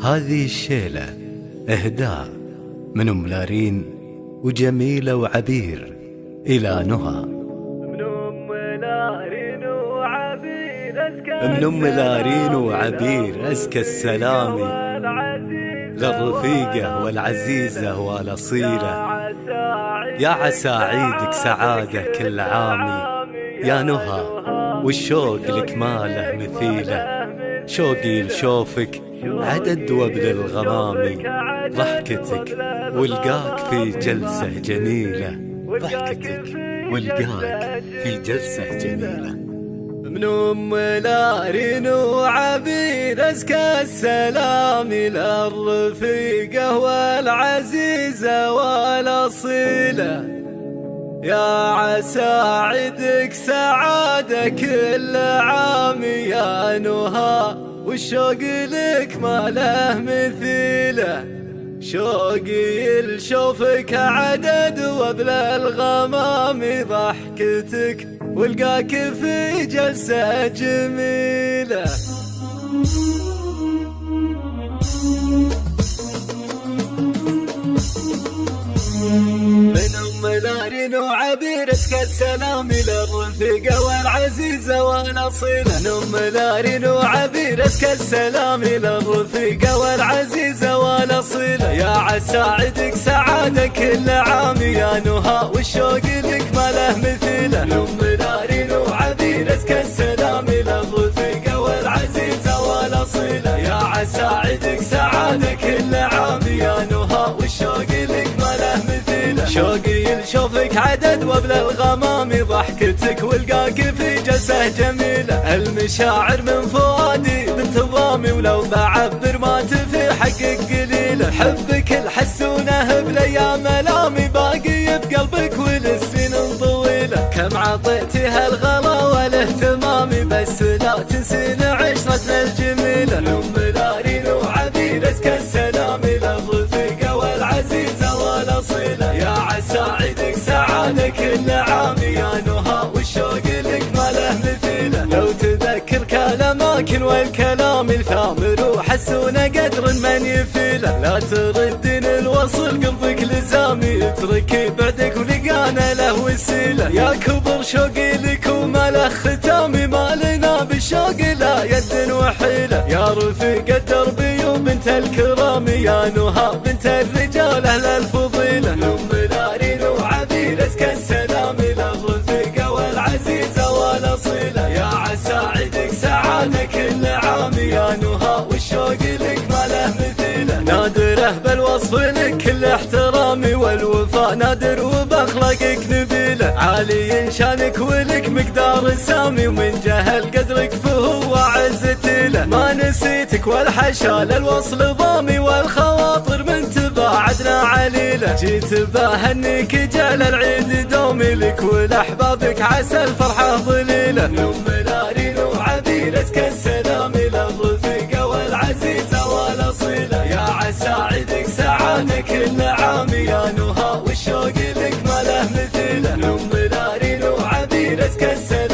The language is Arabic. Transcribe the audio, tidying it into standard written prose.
هذه الشيلة إهداء من أم لارين وجميلة وعبير إلى نهى. من أم لارين وعبير أزكى السلام للرفيقة والعزيزة والأصيلة. يا عسى عيدك سعادة كل عام يا نهى، والشوق لك ما له مثيله. شوقي لشوفك عدد وبل الغمام، ضحكتك والقاك في جلسة جميلة. ضحكتك والقاك في جلسة جميلة. من أم لارين وعبير أزكى السلام للرفيقة والعزيزة والأصيلة. يا عسى عيدك سعادة كل عام يا نهى، والشوق لك ما له مثيله. شوقي لشوفك عدد وبل الغمام، ضحكتك والقاك في جلسة جميلة. من أم لارين وعبير أزكى السلام للرفيقة والعزيزة والأصيلة. من أم لارين وعبير أزكى السلام للرفيقة والعزيزة والأصيلة. يا عسى عيدك سعادة كل عام يا نهى، والشوق لك ما له مثيله. من أم لارين وعبير أزكى السلام للرفيقة والعزيزة والأصيلة. يا عسى عيدك سعادة كل عام يا نهى، والشوق لك ما له مثيله. شوقي لشوفك عدد وبل الغمام، ضحكتك والقاك في جلسة جميلة. المشاعر من فؤادي بنت ضامي، ولو بعبر ما تفي حقك قليلة. حبك الحسونه بالايام ملامي، باقي بقلبك والسنين طويلة. كم عطيتها الغلا والاهتمام، بس لا تنسين عشرتنا الجميلة. أم لارين وعبير أزكى السلام للرفيقة والعزيزة والأصيلة. يا عسى عيدك سعادة كل عام يا نهى، والشوق لك ما له مثيله. لو تذكر كلامك والكلام الثامر، وحسون قدر من يفيله. لا تردين الوصل قلبك لزامي، اتركي بعدك ولقانا له وسيله. يا كبر شوقي لك وما له ختامي، ما لنا بالشوق لا يد وحيله. يا رفيق الدربي وبنت الكرام يا نهى، بنت الرجال اهل الفضيله. أم لارين وعبير أزكى السلام للرفيقة والعزيزة والأصيلة. يا عسى عيدك سعادة كل عام يا نهى، والشوق لك ما له مثيله. نادره بالوصف لك كل احترامي، والوفاء نادر وبأخلاقك نبيله. عالي شانك ولك مقدار سامي، ومن جهل قدرك فهو عزتي له. ما نسيتك والحشا للوصل ضامي، والخواطر من تباعدنا عليله. جيت بهنيك جعل العيد دومي لك، ولأحبابك عسى الفرحة ظليله. أم لارين وعبير أزكى السلام للرفيقة والعزيزة والأصيلة. يا عسى عيدك سعادة كل عام يا نهى، والشوق لك ما له مثيله. أم لارين وعبير أزكى السلام